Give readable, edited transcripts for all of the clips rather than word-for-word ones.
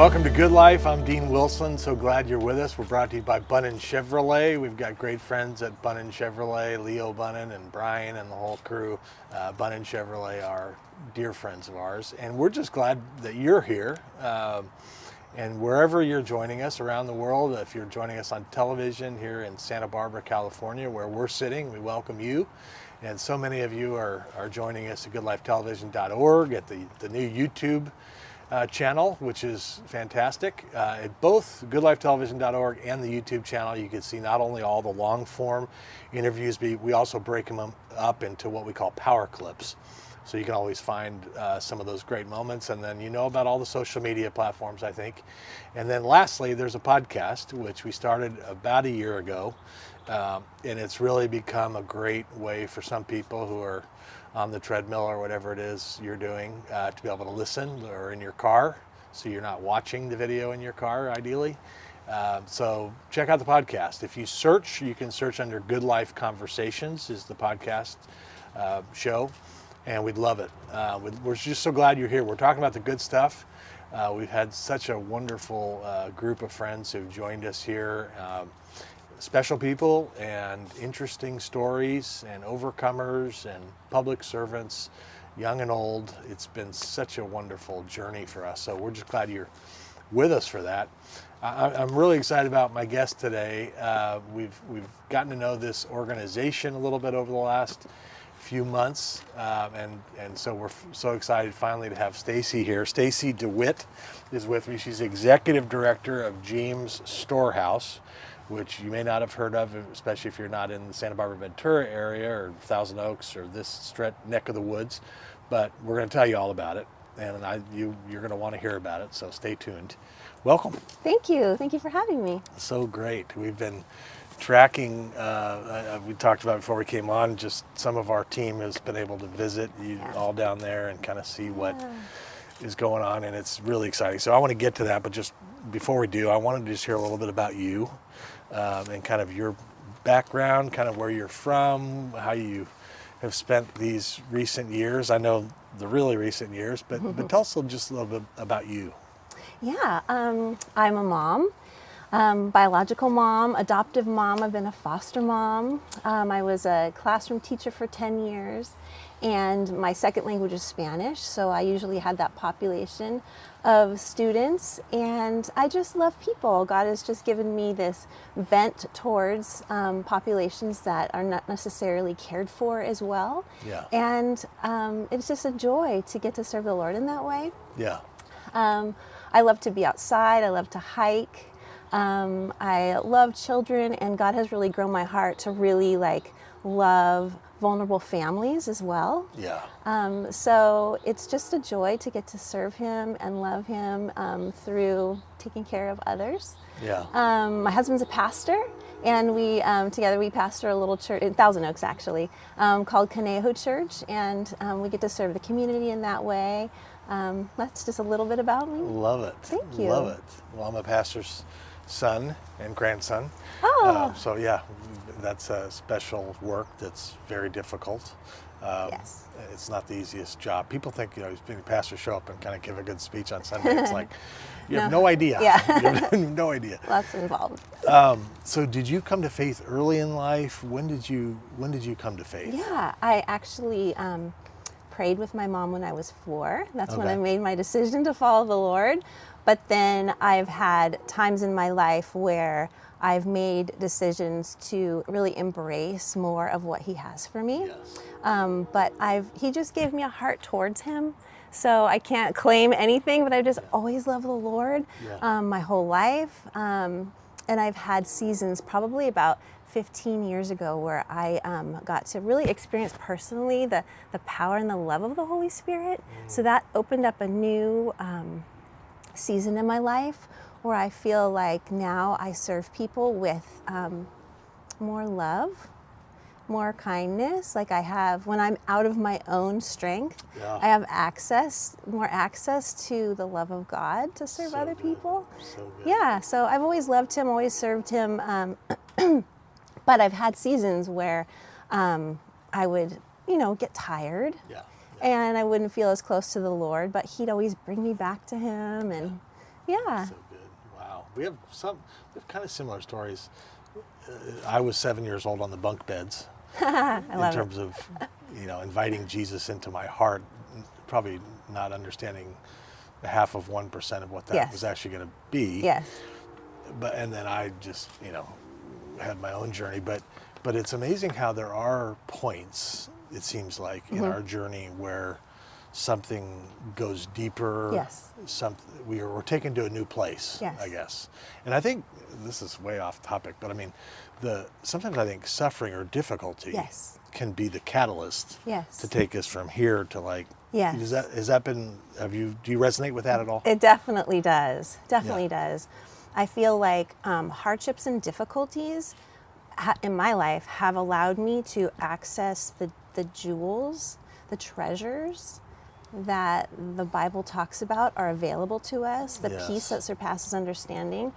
Welcome to Good Life. I'm Dean Wilson. So glad you're with us. We're brought to you by Bunnan Chevrolet. We've got great friends at Bunnan Chevrolet, Leo Bunnan and Brian and the whole crew. Bunnan Chevrolet are dear friends of ours, and we're just glad that you're here. And wherever you're joining us around the world, if you're joining us on television here in Santa Barbara, California, where we're sitting, we welcome you. And so many of you are joining us at goodlifetelevision.org, at the new YouTube channel, which is fantastic. At both goodlifetelevision.org and the YouTube channel, you can see not only all the long form interviews, but we also break them up into what we call power clips. So you can always find some of those great moments, and then you know about all the social media platforms, I think. And then lastly, there's a podcast, which we started about a year ago, and it's really become a great way for some people who are on the treadmill or whatever it is you're doing to be able to listen, or in your car, so you're not watching the video in your car, ideally. So check out the podcast. If you search, you can search under Good Life Conversations is the podcast show, and we'd love it. We're just so glad you're here. We're talking about the good stuff. We've had such a wonderful group of friends who've joined us here. Special people and interesting stories and overcomers and public servants, young and old. It's been such a wonderful journey for us. So we're just glad you're with us for that. I'm really excited about my guest today. We've gotten to know this organization a little bit over the last few months, and so we're so excited finally to have Stacy here. Stacy DeWitt is with me. She's executive director of James Storehouse, which you may not have heard of, especially if you're not in the Santa Barbara Ventura area or Thousand Oaks or this neck of the woods. But we're going to tell you all about it, and you're going to want to hear about it, so stay tuned. Welcome. Thank you. Thank you for having me. So great. We've been tracking, we talked about before we came on, just some of our team has been able to visit you all down there and kind of see what is going on, and it's really exciting. So I want to get to that, but just before we do, I wanted to just hear a little bit about you. And kind of your background, kind of where you're from, how you have spent these recent years. I know the really recent years, but tell us just a little bit about you. Yeah, I'm a mom, biological mom, adoptive mom. I've been a foster mom. I was a classroom teacher for 10 years, and my second language is Spanish, so I usually had that population of students, and I just love people. God has just given me this bent towards populations that are not necessarily cared for as well. Yeah. And it's just a joy to get to serve the Lord in that way. Yeah. I love to be outside. I love to hike. I love children, and God has really grown my heart to really love vulnerable families as well. Yeah. So it's just a joy to get to serve Him and love Him through taking care of others. Yeah. My husband's a pastor, and we together we pastor a little church in Thousand Oaks, actually, called Conejo Church, and we get to serve the community in that way. That's just a little bit about me. Love it. Thank you. Love it. Well, I'm a pastor's son and grandson. Oh. So yeah, that's a special work that's very difficult. Yes. It's not the easiest job. People think, being a pastor, show up and kind of give a good speech on Sunday. It's like, you have no idea. Yeah. You have no idea. Lots involved. So did you come to faith early in life? When did you come to faith? Yeah, I actually prayed with my mom when I was 4. That's when I made my decision to follow the Lord. But then I've had times in my life where I've made decisions to really embrace more of what He has for me. Yes. But He just gave me a heart towards Him. So I can't claim anything, but I've just always loved the Lord my whole life. And I've had seasons, probably about 15 years ago, where I got to really experience personally the power and the love of the Holy Spirit. So that opened up a new season in my life where I feel like now I serve people with more love, more kindness. Like I have, when I'm out of my own strength, I have more access to the love of God to serve other people. So good. Yeah, so I've always loved Him, always served Him. But I've had seasons where I would, get tired. Yeah. And I wouldn't feel as close to the Lord, but He'd always bring me back to Him and Yeah. So good. Wow. We have kind of similar stories. I was 7 years old on the bunk beds I in love terms of, inviting Jesus into my heart, probably not understanding the half of 1% of what that Yes. was actually going to be. Yes. And then I just, had my own journey. But it's amazing how there are points, it seems like, in our journey where something goes deeper. Yes. We're taken to a new place, Yes. I guess. And I think this is way off topic, but I mean, sometimes I think suffering or difficulty Yes. can be the catalyst Yes. to take us from here to like. Yes. Do you resonate with that at all? It definitely does. Definitely does. I feel like hardships and difficulties in my life have allowed me to access the jewels, the treasures that the Bible talks about are available to us, the Yes. peace that surpasses understanding.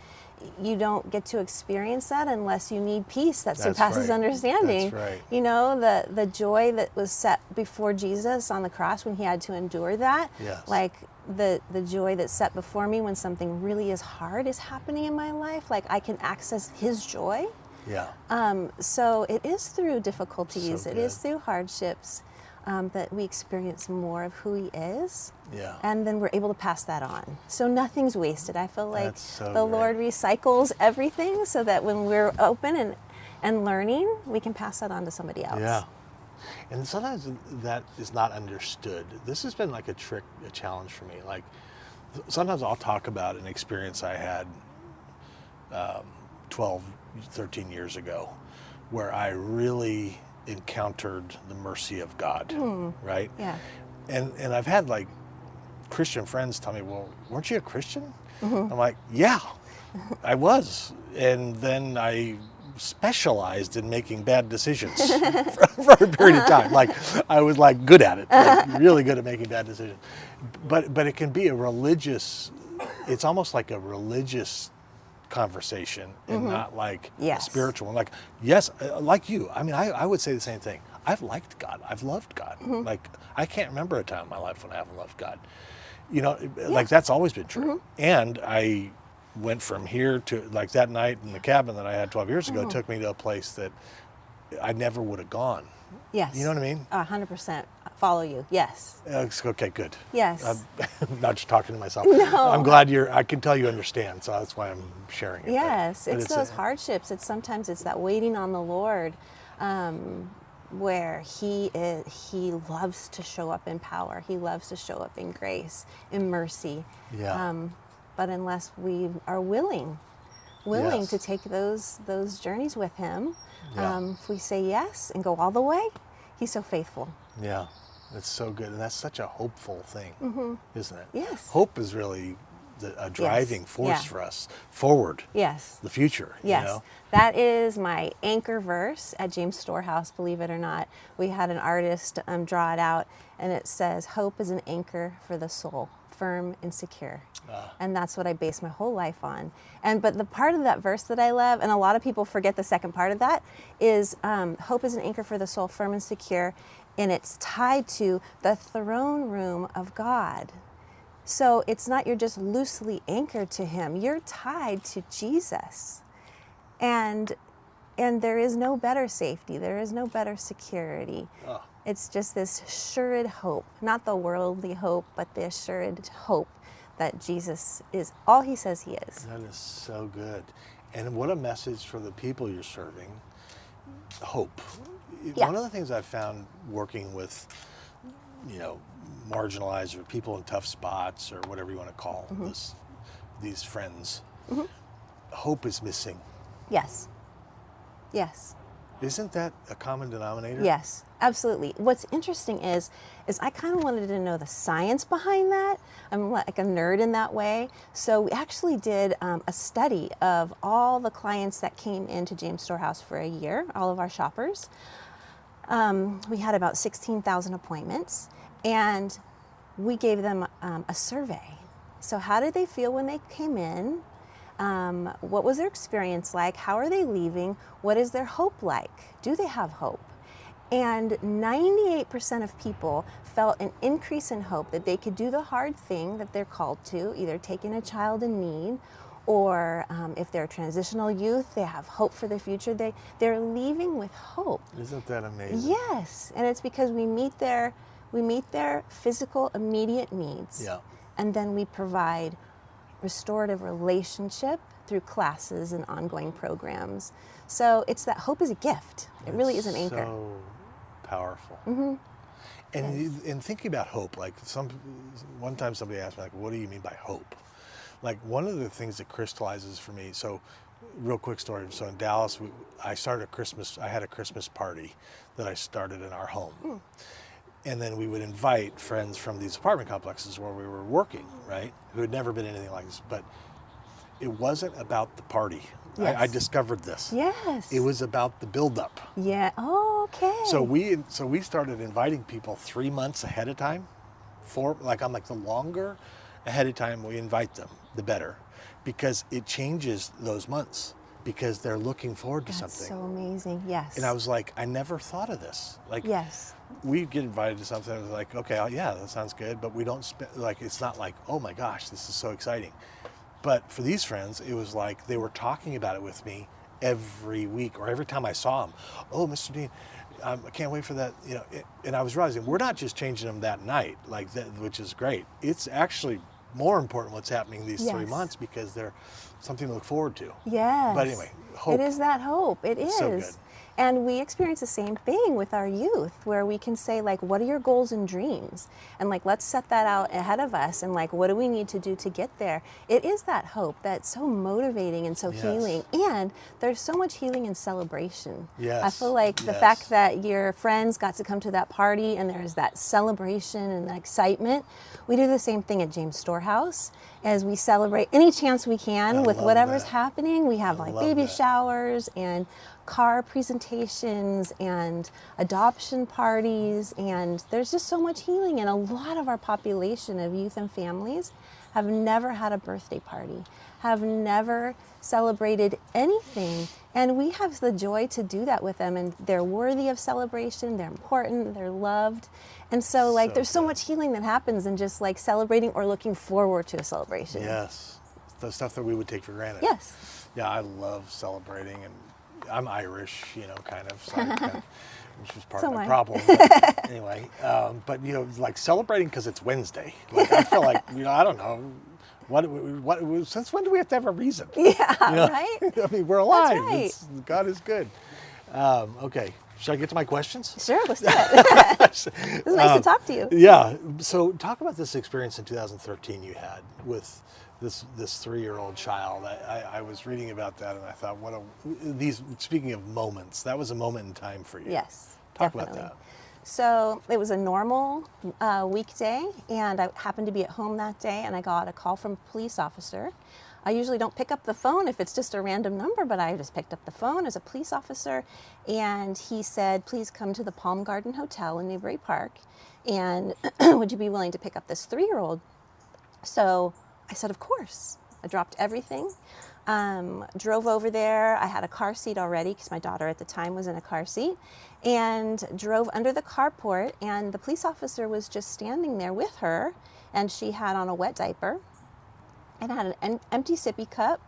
You don't get to experience that unless you need peace that That's surpasses right. understanding. That's right. The joy that was set before Jesus on the cross when he had to endure that, Yes. like the joy that's set before me when something really is hard is happening in my life, like I can access his joy. Yeah. So it is through difficulties, So it is good. through hardships that we experience more of who he is. Yeah. And then we're able to pass that on. So nothing's wasted. I feel like That's so the great. Lord recycles everything so that when we're open and learning, we can pass that on to somebody else. Yeah. And sometimes that is not understood. This has been like a challenge for me. Like sometimes I'll talk about an experience I had 12, 13 years ago where I really encountered the mercy of God, right? Yeah. And I've had like Christian friends tell me, well, weren't you a Christian? I'm like, yeah, I was. And then I specialized in making bad decisions for a period of time. Like I was like good at it, like, really good at making bad decisions. But it can be it's almost like a religious conversation and not like Yes. a spiritual one. Like, yes, like you. I mean, I would say the same thing. I've liked God. I've loved God. Like, I can't remember a time in my life when I haven't loved God. Like that's always been true. And I went from here to like that night in the cabin that I had 12 years ago took me to a place that I never would have gone. Yes. You know what I mean? 100% follow you. Yes. Okay, good. Yes. I'm not just talking to myself. No. I'm glad I can tell you understand, so that's why I'm sharing it. Yes, But it's those hardships. Sometimes it's that waiting on the Lord, where He loves to show up in power. He loves to show up in grace, in mercy. Yeah. But unless we are willing Yes. to take those journeys with Him, Yeah. if we say yes and go all the way, He's so faithful. Yeah, that's so good, and that's such a hopeful thing, isn't it? Yes. Hope is really a driving force Yeah. for us forward, Yes. the future. Yes, You know? that is my anchor verse at James Storehouse, believe it or not. We had an artist draw it out, and it says, hope is an anchor for the soul, firm and secure. And that's what I base my whole life on. But the part of that verse that I love, and a lot of people forget the second part of that, is hope is an anchor for the soul, firm and secure, and it's tied to the throne room of God. So it's not you're just loosely anchored to Him. You're tied to Jesus. And there is no better safety. There is no better security. Oh. It's just this assured hope, not the worldly hope, but the assured hope that Jesus is all He says He is. That is so good. And what a message for the people you're serving. Hope. Yeah. One of the things I've found working with, marginalized or people in tough spots or whatever you want to call these friends, hope is missing. Yes. Yes. Isn't that a common denominator? Yes, absolutely. What's interesting is I kind of wanted to know the science behind that. I'm like a nerd in that way. So we actually did a study of all the clients that came into James Storehouse for a year, all of our shoppers. We had about 16,000 appointments, and we gave them a survey. So how did they feel when they came in? What was their experience like? How are they leaving? What is their hope like? Do they have hope? And 98% of people felt an increase in hope that they could do the hard thing that they're called to, either taking a child in need, or if they're a transitional youth, they have hope for the future. They're leaving with hope. Isn't that amazing? Yes, and it's because we meet their physical immediate needs, Yeah. and then we provide restorative relationship through classes and ongoing programs. So it's that hope is a gift. It really is an anchor. So powerful. Mm-hmm. And Yes. in thinking about hope, like one time somebody asked me, like, what do you mean by hope? Like, one of the things that crystallizes for me, so real quick story. So in Dallas, I had a Christmas party that I started in our home. And then we would invite friends from these apartment complexes where we were working, right? Who had never been anything like this. But it wasn't about the party. Yes. I discovered this. Yes. It was about the buildup. Yeah. Oh, okay. So we started inviting people 3 months ahead of time. The longer ahead of time we invite them, the better, because it changes those months, because they're looking forward to That's something. so amazing. Yes. And I was like, I never thought of this. Like, yes. we get invited to something, it was like, okay, yeah, that sounds good, but we don't it's not like, oh my gosh, this is so exciting. But for these friends, it was like they were talking about it with me every week or every time I saw them. Oh, Mr. Dean, I can't wait for that. And I was realizing we're not just changing them that night, which is great. It's actually more important what's happening these 3 Yes. months, because they're something to look forward to. Yes. But anyway, hope. It is that hope. It is. So good. And we experience the same thing with our youth, where we can say, like, what are your goals and dreams? And like, let's set that out ahead of us. And like, what do we need to do to get there? It is that hope that's so motivating and so Yes. healing. And there's so much healing in celebration. Yes. I feel like the Yes. fact that your friends got to come to that party and there's that celebration and that excitement. We do the same thing at James Storehouse, as we celebrate any chance we can I with love whatever's that. happening. We have I like love baby that. showers and car presentations and adoption parties, and there's just so much healing. And a lot of our population of youth and families have never had a birthday party, have never celebrated anything, and we have the joy to do that with them, and they're worthy of celebration, they're important, they're loved. And so like there's so good. much healing that happens in just like celebrating or looking forward to a celebration. Yes. The stuff that we would take for granted. Yes. Yeah, I love celebrating, and I'm Irish, kind of, so which was part So of am my I. problem. But anyway, but like celebrating because it's Wednesday. Like, I feel like, I don't know, what since when do we have to have a reason? Yeah, Right? right? I mean, we're alive. right. God is good. Okay, should I get to my questions? Sure, let's do it. It's nice to talk to you. Yeah. So talk about this experience in 2013 you had with this 3-year-old child. I was reading about that, and I thought, speaking of moments, that was a moment in time for you. Yes, Talk definitely. about that. So it was a normal weekday, and I happened to be at home that day, and I got a call from a police officer. I usually don't pick up the phone if it's just a random number, but I just picked up the phone as a police officer, and he said, please come to the Palm Garden Hotel in Newbury Park, and would you be willing to pick up this 3-year-old? So I said, of course. I dropped everything, drove over there. I had a car seat already because my daughter at the time was in a car seat, and drove under the carport, and the police officer was just standing there with her, and she had on a wet diaper and had an empty sippy cup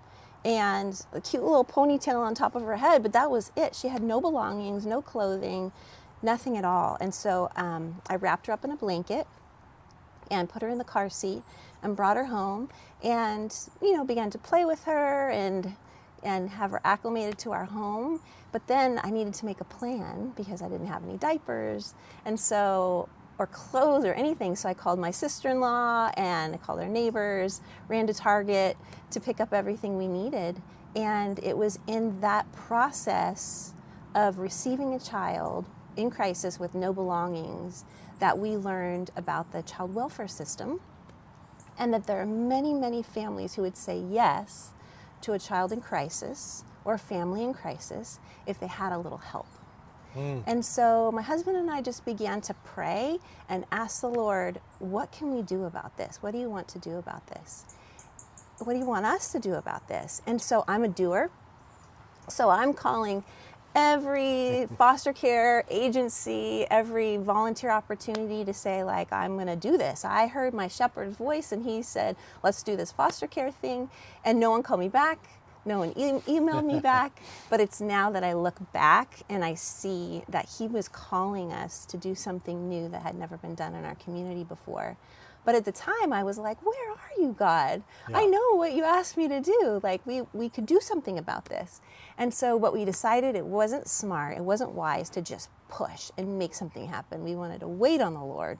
and a cute little ponytail on top of her head, but that was it. She had no belongings, no clothing, nothing at all. And so I wrapped her up in a blanket and put her in the car seat and brought her home, and began to play with her and have her acclimated to our home. But then I needed to make a plan because I didn't have any diapers, and so, or clothes or anything. So I called my sister-in-law and I called our neighbors, ran to Target to pick up everything we needed. And it was in that process of receiving a child in crisis with no belongings that we learned about the child welfare system, and that there are many, many families who would say yes to a child in crisis or a family in crisis if they had a little help. And so my husband and I just began to pray and ask the Lord, what can we do about this? What do you want to do about this? What do you want us to do about this? And so I'm a doer. So I'm calling every foster care agency, every volunteer opportunity to say, like, I'm going to do this. I heard my shepherd's voice and he said, let's do this foster care thing. And no one called me back. No one emailed me back. But it's now that I look back and I see that he was calling us to do something new that had never been done in our community before. But at the time I was like, where are you, God? Yeah. I know what you asked me to do. Like, we could do something about this. And so what we decided, it wasn't smart, it wasn't wise to just push and make something happen. We wanted to wait on the Lord.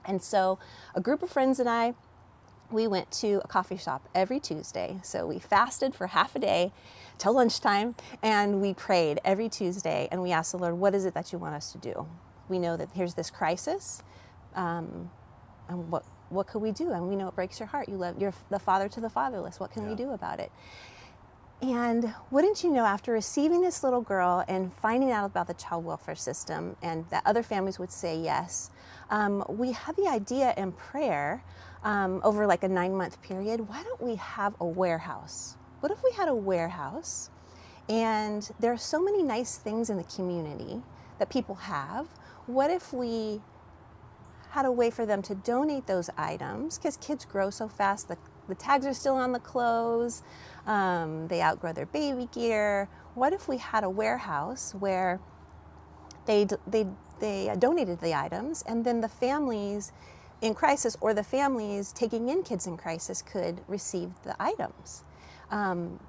And so a group of friends and I, we went to a coffee shop every Tuesday. So we fasted for half a day till lunchtime, and we prayed every Tuesday, and we asked the Lord, what is it that you want us to do? We know that here's this crisis. And what could we do? And we know it breaks your heart. You're the father to the fatherless. What can we do about it? And wouldn't you know, after receiving this little girl and finding out about the child welfare system and that other families would say yes, we had the idea in prayer over like a 9-month period. Why don't we have a warehouse? What if we had a warehouse? And there are so many nice things in the community that people have. What if we had a way for them to donate those items, because kids grow so fast, the tags are still on the clothes, they outgrow their baby gear. What if we had a warehouse where they donated the items, and then the families in crisis or the families taking in kids in crisis could receive the items?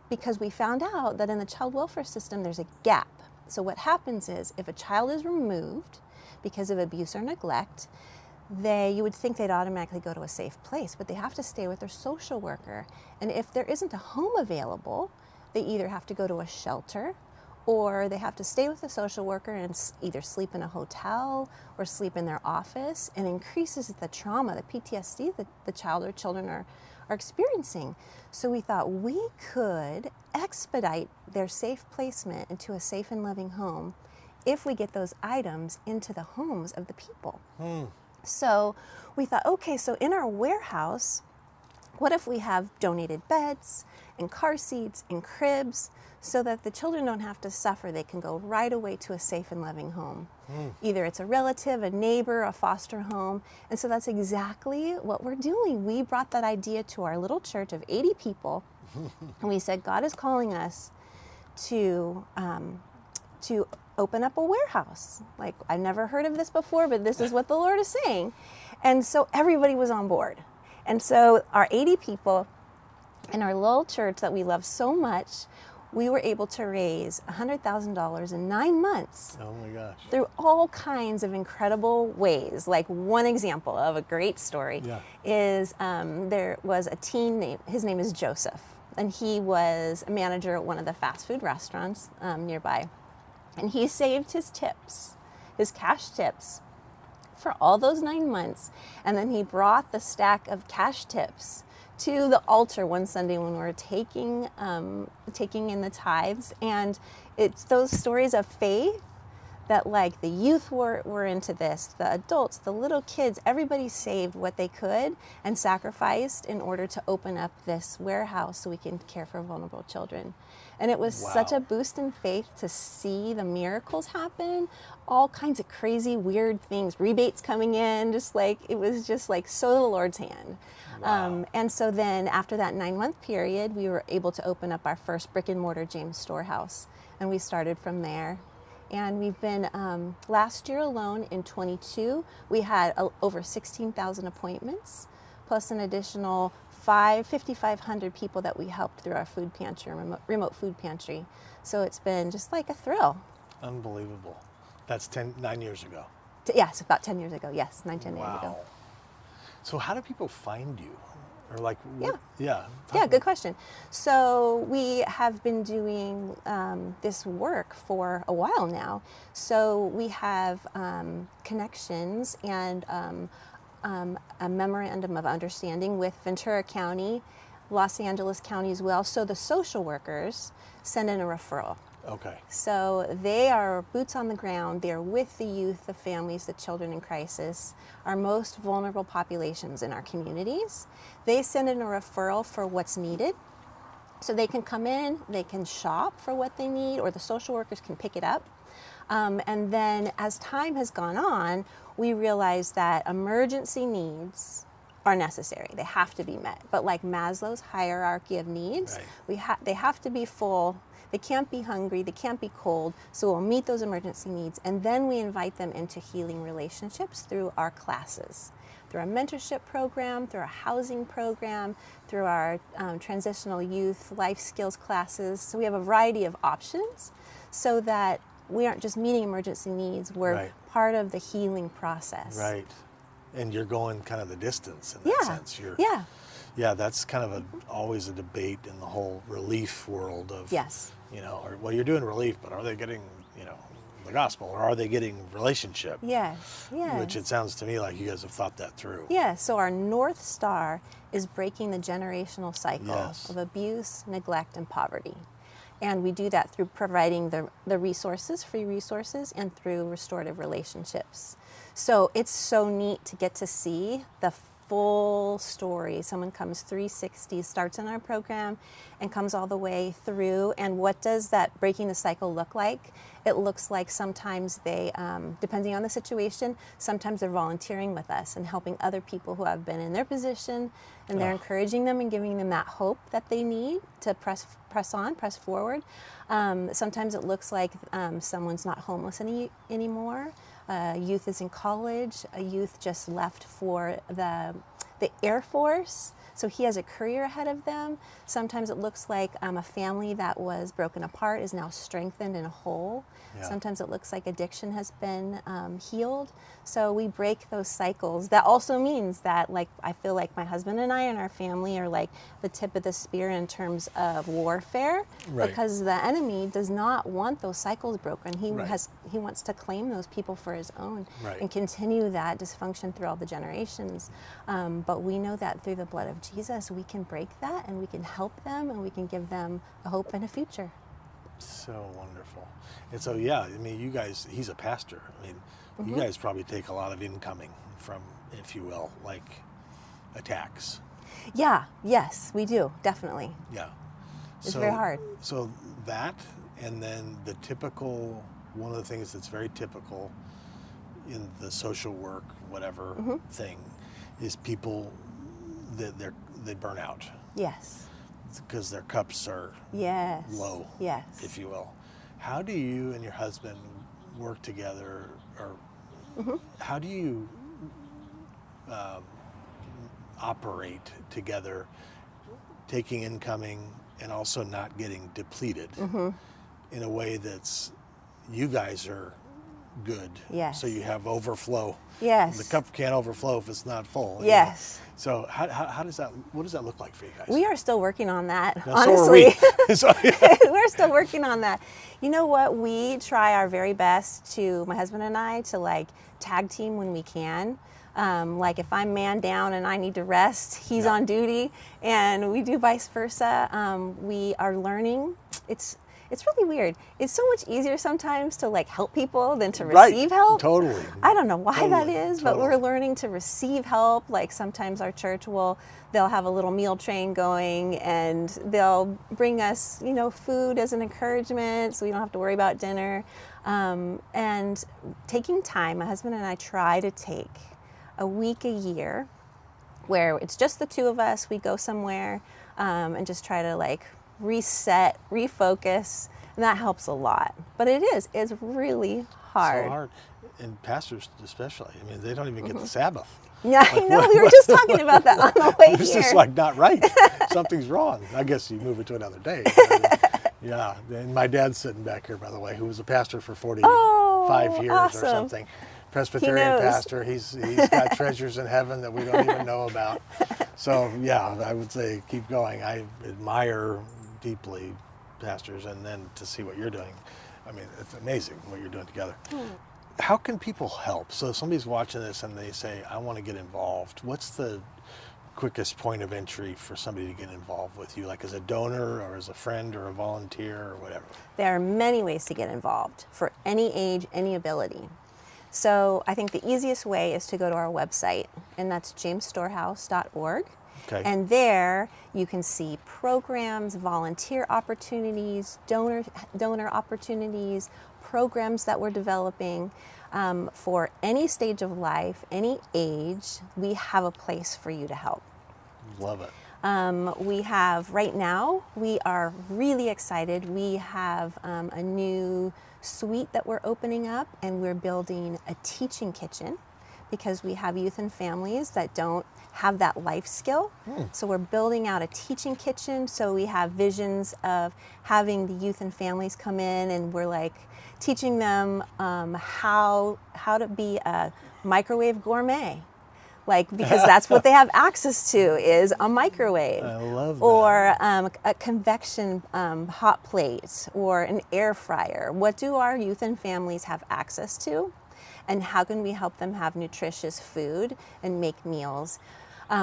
Because we found out that in the child welfare system there's a gap. So what happens is, if a child is removed because of abuse or neglect, you would think they'd automatically go to a safe place, but they have to stay with their social worker. And if there isn't a home available, they either have to go to a shelter, or they have to stay with the social worker and either sleep in a hotel or sleep in their office, and increases the trauma, the PTSD that the child or children are experiencing. So we thought we could expedite their safe placement into a safe and loving home if we get those items into the homes of the people. So we thought, okay, so in our warehouse, what if we have donated beds and car seats and cribs so that the children don't have to suffer? They can go right away to a safe and loving home. Either it's a relative, a neighbor, a foster home. And so that's exactly what we're doing. We brought that idea to our little church of 80 people, and we said, God is calling us to open up a warehouse. Like, I've never heard of this before, but this is what the Lord is saying. And so everybody was on board. And so our 80 people in our little church that we love so much, we were able to raise $100,000 in 9 months. Oh my gosh. Through all kinds of incredible ways. Like, one example of a great story is there was a teen his name is Joseph, and he was a manager at one of the fast food restaurants nearby. And he saved his tips, his cash tips, for all those 9 months. And then he brought the stack of cash tips to the altar one Sunday when we were taking in the tithes. And it's those stories of faith that, like, the youth were into this, the adults, the little kids, everybody saved what they could and sacrificed in order to open up this warehouse so we can care for vulnerable children. And it was such a boost in faith to see the miracles happen, all kinds of crazy, weird things, rebates coming in, it was just like so the Lord's hand. And so then after that 9-month period, we were able to open up our first brick and mortar James Storehouse. And we started from there. And we've been, last year alone in 22, we had over 16,000 appointments, plus an additional 5,500 people that we helped through our food pantry, remote food pantry. So it's been just like a thrill. Unbelievable. That's 9 years ago. Yes, about 10 years ago. Yes, 10 years ago. So how do people find you? Or like, Yeah, good question. So we have been doing this work for a while now. So we have connections and a memorandum of understanding with Ventura County, Los Angeles County as well. So the social workers send in a referral. Okay. So they are boots on the ground. They're with the youth, the families, the children in crisis, our most vulnerable populations in our communities. They send in a referral for what's needed. So they can come in, they can shop for what they need, or the social workers can pick it up. And then as time has gone on, we realize that emergency needs are necessary. They have to be met. But like Maslow's hierarchy of needs, they have to be full. They can't be hungry, they can't be cold, so we'll meet those emergency needs, and then we invite them into healing relationships through our classes, through our mentorship program, through our housing program, through our transitional youth life skills classes. So we have a variety of options so that we aren't just meeting emergency needs, we're part of the healing process. Right. And you're going kind of the distance in that sense. Yeah, that's kind of always a debate in the whole relief world of, you're doing relief, but are they getting, the gospel, or are they getting relationship? Which it sounds to me like you guys have thought that through. So our North Star is breaking the generational cycle of abuse, neglect, and poverty. And we do that through providing the resources, free resources, and through restorative relationships. So it's so neat to get to see the full story. Someone comes 360, starts in our program and comes all the way through. And what does that breaking the cycle look like? It looks like sometimes they, depending on the situation, sometimes they're volunteering with us and helping other people who have been in their position, and they're encouraging them and giving them that hope that they need to press on, press forward. Sometimes it looks like someone's not homeless anymore. Youth is in college. A youth just left for the Air Force, so he has a career ahead of them. Sometimes it looks like a family that was broken apart is now strengthened and whole. Sometimes it looks like addiction has been healed. So we break those cycles. That also means that, like, I feel like my husband and I and our family are like the tip of the spear in terms of warfare, because the enemy does not want those cycles broken. He wants to claim those people for his own and continue that dysfunction through all the generations. But we know that through the blood of Jesus, we can break that, and we can help them, and we can give them a hope and a future. So wonderful. And so, I mean, you guys, he's a pastor. I mean, you guys probably take a lot of incoming from, if you will, like attacks. Yes, we do, definitely. It's very hard. So that, and then the typical, one of the things that's very typical in the social work, whatever thing, is people that they burn out. Yes. Because their cups are low, if you will. How do you and your husband work together, or how do you operate together, taking incoming and also not getting depleted in a way that's, you guys are good, so you have overflow. The cup can't overflow if it's not full. So how does that, what does that look like for you guys? We are still working on that, honestly. So are we. We're still working on that. You know what? We try our very best to, my husband and I, to like tag team when we can. Like if I'm man down and I need to rest, he's on duty, and we do vice versa. We are learning. It's really weird. It's so much easier sometimes to like help people than to receive help. Totally. I don't know why that is, but we're learning to receive help. Like sometimes our church they'll have a little meal train going, and they'll bring us, food as an encouragement, so we don't have to worry about dinner. And taking time, my husband and I try to take a week a year where it's just the two of us. We go somewhere and just try to like reset, refocus, and that helps a lot. But it's really hard. So hard. And pastors especially, I mean, they don't even get the Sabbath. Yeah, I know. We were just talking about that on the way here. It's just like not right. Something's wrong. I guess you move it to another day. And my dad's sitting back here, by the way, who was a pastor for 45 years or something. Presbyterian pastor. He's got treasures in heaven that we don't even know about. So I would say keep going. I admire deeply pastors, and then to see what you're doing, I mean, it's amazing what you're doing together. How can people help? So if somebody's watching this and they say, I want to get involved, what's the quickest point of entry for somebody to get involved with you, like as a donor or as a friend or a volunteer or whatever? There are many ways to get involved for any age, any ability. So I think the easiest way is to go to our website, and that's jamesstorehouse.org. Okay. And there you can see programs, volunteer opportunities, donor opportunities, programs that we're developing. For any stage of life, any age, we have a place for you to help. Love it. We have, right now, we are really excited. We have a new suite that we're opening up, and we're building a teaching kitchen because we have youth and families that don't have that life skill. So we're building out a teaching kitchen. So we have visions of having the youth and families come in, and we're like teaching them how to be a microwave gourmet. Like, because that's what they have access to is a microwave. I love that. Or a convection hot plate or an air fryer. What do our youth and families have access to? And how can we help them have nutritious food and make meals?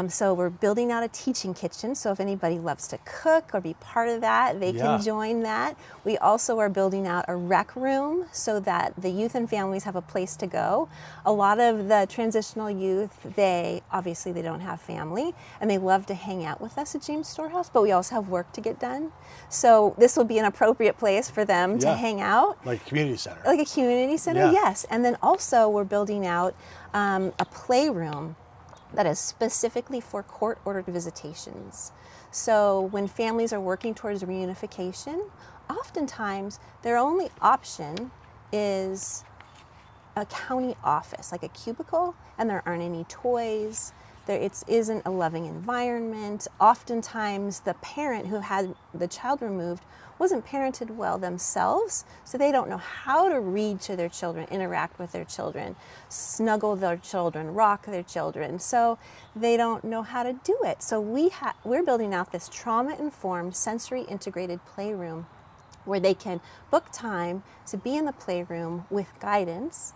So we're building out a teaching kitchen. So if anybody loves to cook or be part of that, they can join that. We also are building out a rec room so that the youth and families have a place to go. A lot of the transitional youth, they don't have family, and they love to hang out with us at James Storehouse, but we also have work to get done. So this will be an appropriate place for them to hang out. Like a community center. Like a community center, yes. And then also we're building out a playroom that is specifically for court-ordered visitations. So when families are working towards reunification, oftentimes their only option is a county office, like a cubicle, and there aren't any toys. It isn't a loving environment. Oftentimes the parent who had the child removed wasn't parented well themselves, so they don't know how to read to their children, interact with their children, snuggle their children, rock their children. So they don't know how to do it. So we're building out this trauma-informed, sensory-integrated playroom where they can book time to be in the playroom with guidance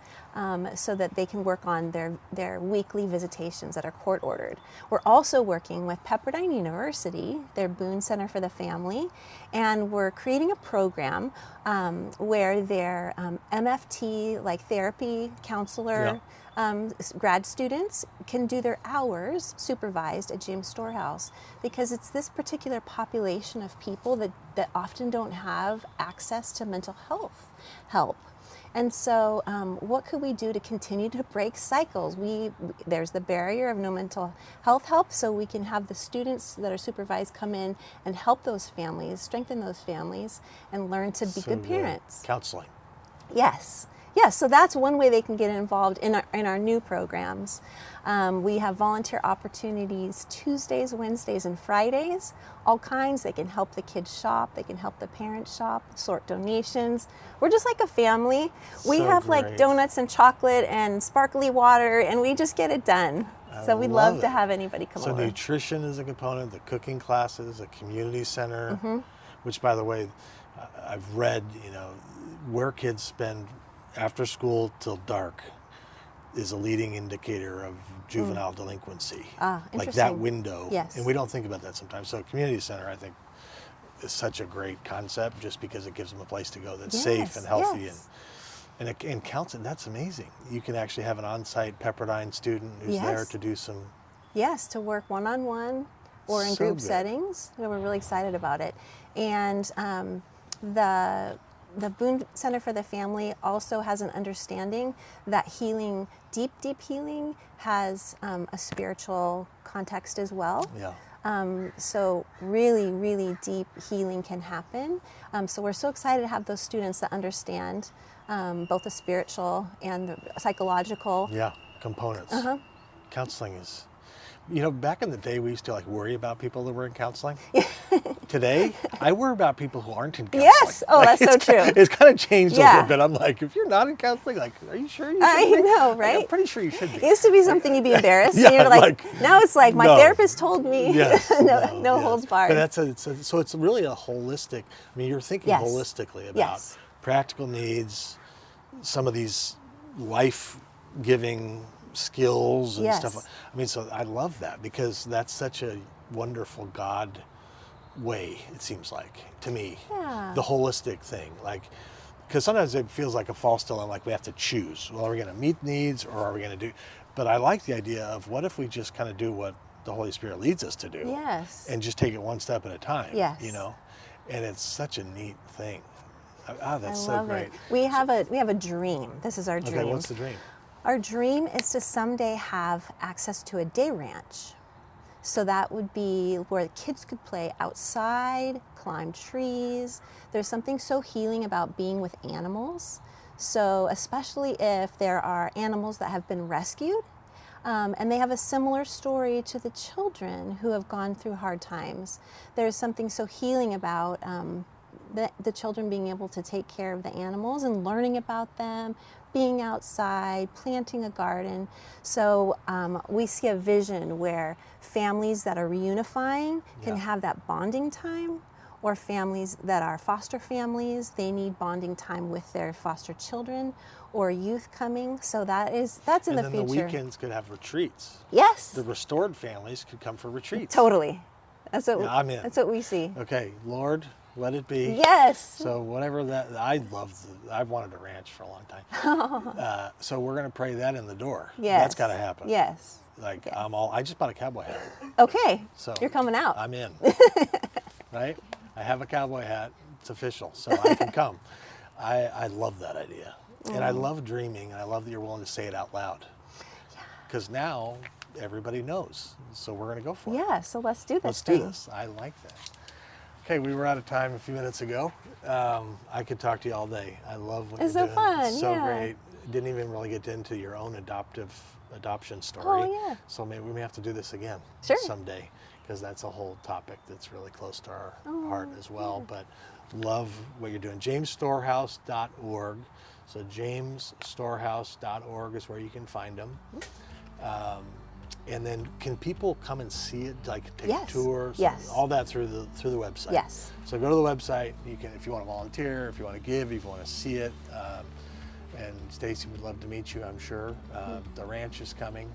so that they can work on their weekly visitations that are court-ordered. We're also working with Pepperdine University, their Boone Center for the Family, and we're creating a program where their MFT, like therapy counselor, grad students can do their hours supervised at James Storehouse, because it's this particular population of people that often don't have access to mental health help. And so what could we do to continue to break cycles? There's the barrier of no mental health help, so we can have the students that are supervised come in and help those families, strengthen those families, and learn to be good parents. Counseling. Yes. Yes, so that's one way they can get involved in our new programs. We have volunteer opportunities Tuesdays, Wednesdays, and Fridays, all kinds. They can help the kids shop, they can help the parents shop, sort donations. We're just like a family. We have like donuts and chocolate and sparkly water, and we just get it done. So we'd love to have anybody come over. So nutrition is a component, the cooking classes, a community center, which, by the way, I've read, where kids spend after school till dark is a leading indicator of juvenile delinquency. Like that window. Yes. And we don't think about that sometimes. So community center, I think, is such a great concept just because it gives them a place to go that's safe and healthy. And counseling, that's amazing. You can actually have an on-site Pepperdine student who's there to do some... Yes, to work one-on-one or in group settings. We're really excited about it. And the Boone Center for the Family also has an understanding that healing, deep healing, has a spiritual context as well. So really, really deep healing can happen. So we're so excited to have those students that understand both the spiritual and the psychological components. Counseling is... back in the day, we used to worry about people that were in counseling. Today, I worry about people who aren't in counseling. Yes. Oh, that's so true. It's kind of changed a little bit. I'm like, if you're not in counseling, are you sure you should be? I know, right? I'm pretty sure you should be. It used to be something you'd be embarrassed. And you're like, now it's like, my therapist told me. No holds barred. But so it's really a holistic, you're thinking holistically about practical needs, some of these life-giving skills and stuff. So I love that because that's such a wonderful God way, it seems like, to me. The holistic thing. Because sometimes it feels like a false dilemma, like we have to choose. Well, are we going to meet needs or are we going to do... But I like the idea of what if we just kind of do what the Holy Spirit leads us to do. Yes. And just take it one step at a time. Yes. You know, and it's such a neat thing. That's I so love great. it. We have a dream. This is our dream. Okay, what's the dream? Our dream is to someday have access to a day ranch. So that would be where the kids could play outside, climb trees. There's something so healing about being with animals. So especially if there are animals that have been rescued, and they have a similar story to the children who have gone through hard times. There's something so healing about the children being able to take care of the animals and learning about them, being outside, planting a garden. So we see a vision where families that are reunifying can have that bonding time, or families that are foster families, they need bonding time with their foster children or youth coming. So that's in the future. And then the weekends could have retreats. Yes. The restored families could come for retreats. Totally. That's what I'm in. That's what we see. Okay, Lord, let it be. Yes. So whatever that, I've wanted a ranch for a long time. So we're going to pray that in the door. Yes. That's got to happen. Yes. Like yes. I just bought a cowboy hat. Okay. So you're coming out. I'm in. Right? I have a cowboy hat. It's official, so I can come. I love that idea. And I love dreaming, and I love that you're willing to say it out loud. Because now everybody knows. So we're going to go for it. Yeah, so let's do this. Let's do this. I like that. Okay, we were out of time a few minutes ago. I could talk to you all day. I love what you're doing. It's so fun. It's so yeah. great. Didn't even really get into your own adoption story. Oh, yeah. So maybe we may have to do this again someday, because that's a whole topic that's really close to our heart as well. But love what you're doing. JamesStorehouse.org. So JamesStorehouse.org is where you can find them. And then can people come and see it, like take a tour? Yes. All that through the website. Yes. So go to the website. You can, if you want to volunteer, if you want to give, if you want to see it. And Stacy would love to meet you, I'm sure. The ranch is coming.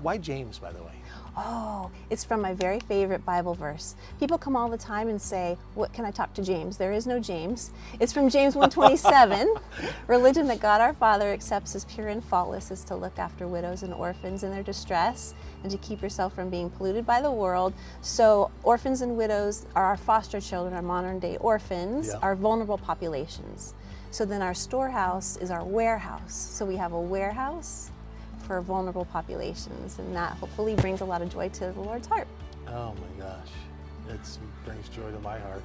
Why James, by the way? Oh, it's from my very favorite Bible verse. People come all the time and say, "What can I talk to James?" There is no James. It's from James 1:27. Religion that God our Father accepts as pure and faultless is to look after widows and orphans in their distress and to keep yourself from being polluted by the world. So orphans and widows are our foster children, our modern day orphans, our vulnerable populations. So then our storehouse is our warehouse. So we have a warehouse for vulnerable populations, and that hopefully brings a lot of joy to the Lord's heart. Oh my gosh, it brings joy to my heart.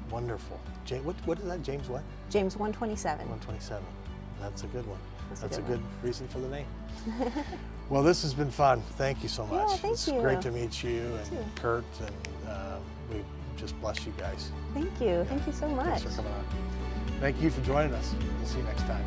Wonderful. What is that, James what? James 1:27. 127. That's a good one. That's a good good reason for the name. Well, this has been fun. Thank you so much. Yeah, thank it's you. great to meet you and Kurt, and we just bless you guys. Thank you. Thank you so much. Thanks for coming on. Thank you for joining us. We'll see you next time.